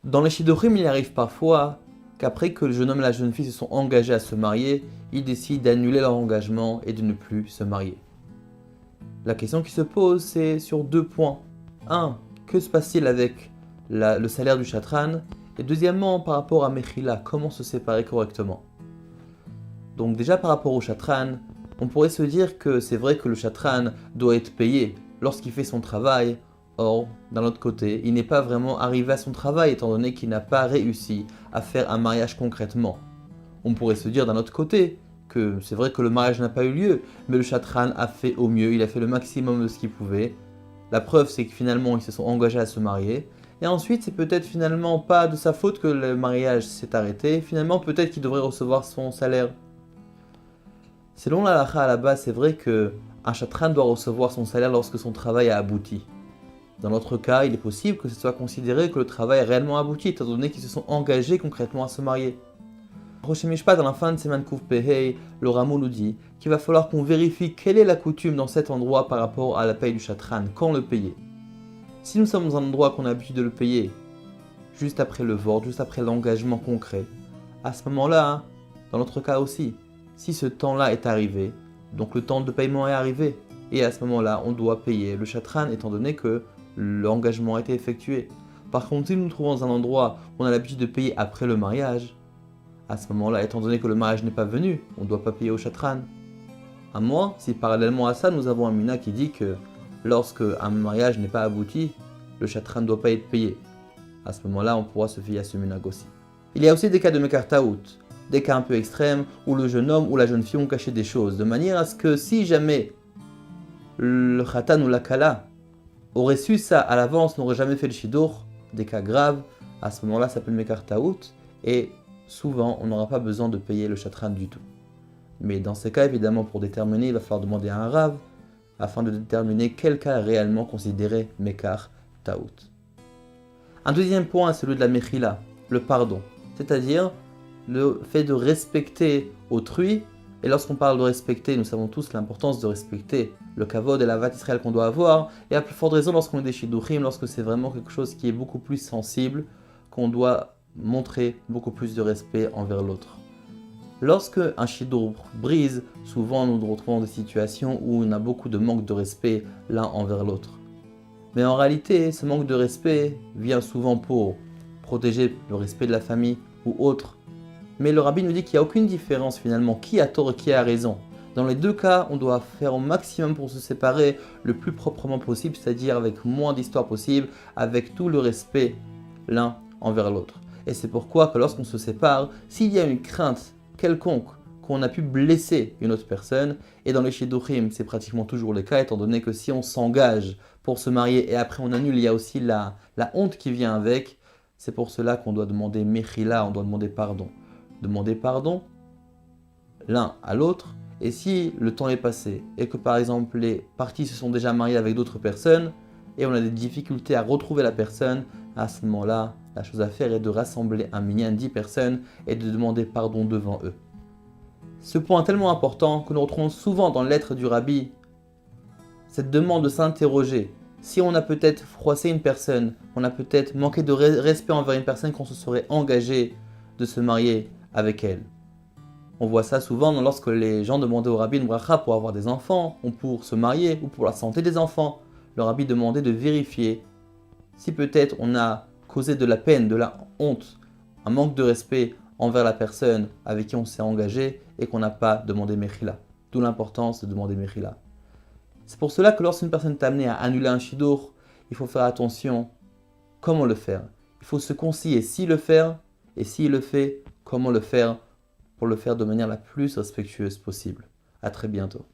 Dans les Shidduchim, il arrive parfois qu'après que le jeune homme et la jeune fille se sont engagés à se marier, ils décident d'annuler leur engagement et de ne plus se marier. La question qui se pose, c'est sur deux points. Un, que se passe-t-il avec le salaire du chatran? Et deuxièmement, par rapport à Mechila, comment se séparer correctement? Donc déjà par rapport au chatran, on pourrait se dire que c'est vrai que le chatran doit être payé lorsqu'il fait son travail. Or, d'un autre côté, il n'est pas vraiment arrivé à son travail étant donné qu'il n'a pas réussi à faire un mariage concrètement. On pourrait se dire d'un autre côté que c'est vrai que le mariage n'a pas eu lieu, mais le chatran a fait au mieux, il a fait le maximum de ce qu'il pouvait. La preuve, c'est que finalement, ils se sont engagés à se marier. Et ensuite, c'est peut-être finalement pas de sa faute que le mariage s'est arrêté. Finalement, peut-être qu'il devrait recevoir son salaire. Selon la halakha à la base, c'est vrai qu'un chatran doit recevoir son salaire lorsque son travail a abouti. Dans notre cas, il est possible que ce soit considéré que le travail a réellement abouti, étant donné qu'ils se sont engagés concrètement à se marier. Rocher Mishpat, dans la fin de Seman Kouf Pehei, le Ramon nous dit qu'il va falloir qu'on vérifie quelle est la coutume dans cet endroit par rapport à la paye du chatran, quand le payer. Si nous sommes dans un endroit qu'on a l'habitude de le payer juste après le vord, juste après l'engagement concret, à ce moment-là, dans notre cas aussi, si ce temps-là est arrivé, donc le temps de paiement est arrivé, et à ce moment-là, on doit payer le chatran étant donné que l'engagement a été effectué. Par contre, si nous nous trouvons dans un endroit où on a l'habitude de payer après le mariage, à ce moment-là, étant donné que le mariage n'est pas venu, on ne doit pas payer au chatran. À moins, si parallèlement à ça, nous avons un mina qui dit que lorsque un mariage n'est pas abouti, le chatran ne doit pas être payé. À ce moment-là, on pourra se fier à ce minag aussi. Il y a aussi des cas de mekar taout, des cas un peu extrêmes où le jeune homme ou la jeune fille ont caché des choses, de manière à ce que si jamais le khatan ou la kala aurait su ça à l'avance, n'aurait jamais fait le shidur, des cas graves, à ce moment-là ça s'appelle mekar taout, et souvent on n'aura pas besoin de payer le chatran du tout. Mais dans ces cas, évidemment, pour déterminer, il va falloir demander à un rav, afin de déterminer quel cas est réellement considéré mekar taout. Un deuxième point est celui de la mechila, le pardon, c'est-à-dire le fait de respecter autrui. Et lorsqu'on parle de respecter, nous savons tous l'importance de respecter le kavod et la vat Israël qu'on doit avoir, et à plus forte raison lorsqu'on est des shidduchim, lorsque c'est vraiment quelque chose qui est beaucoup plus sensible, qu'on doit montrer beaucoup plus de respect envers l'autre. Lorsque un shiddur brise, souvent nous nous retrouvons dans des situations où on a beaucoup de manque de respect l'un envers l'autre. Mais en réalité, ce manque de respect vient souvent pour protéger le respect de la famille ou autre. Mais le rabbi nous dit qu'il n'y a aucune différence finalement, qui a tort et qui a raison. Dans les deux cas, on doit faire au maximum pour se séparer le plus proprement possible, c'est-à-dire avec moins d'histoire possible, avec tout le respect l'un envers l'autre. Et c'est pourquoi que lorsqu'on se sépare, s'il y a une crainte quelconque qu'on a pu blesser une autre personne, et dans les shidduchim, c'est pratiquement toujours le cas, étant donné que si on s'engage pour se marier et après on annule, il y a aussi la honte qui vient avec. C'est pour cela qu'on doit demander mechila, on doit demander pardon. Demander pardon l'un à l'autre, et si le temps est passé et que par exemple les parties se sont déjà mariées avec d'autres personnes et on a des difficultés à retrouver la personne, à ce moment-là, la chose à faire est de rassembler un minyan 10 personnes et de demander pardon devant eux. Ce point est tellement important que nous retrouvons souvent dans les lettres du rabbi cette demande de s'interroger. Si on a peut-être froissé une personne, on a peut-être manqué de respect envers une personne qu'on se serait engagé de se marier avec elle. On voit ça souvent lorsque les gens demandaient au rabbi une bracha pour avoir des enfants, ou pour se marier, ou pour la santé des enfants. Le rabbi demandait de vérifier si peut-être on a causé de la peine, de la honte, un manque de respect envers la personne avec qui on s'est engagé et qu'on n'a pas demandé mechila. D'où l'importance de demander mechila. C'est pour cela que lorsqu'une personne est amenée à annuler un shidur, il faut faire attention comment le faire. Il faut se conseiller si le faire, et s'il le fait, comment le faire pour le faire de manière la plus respectueuse possible. À très bientôt.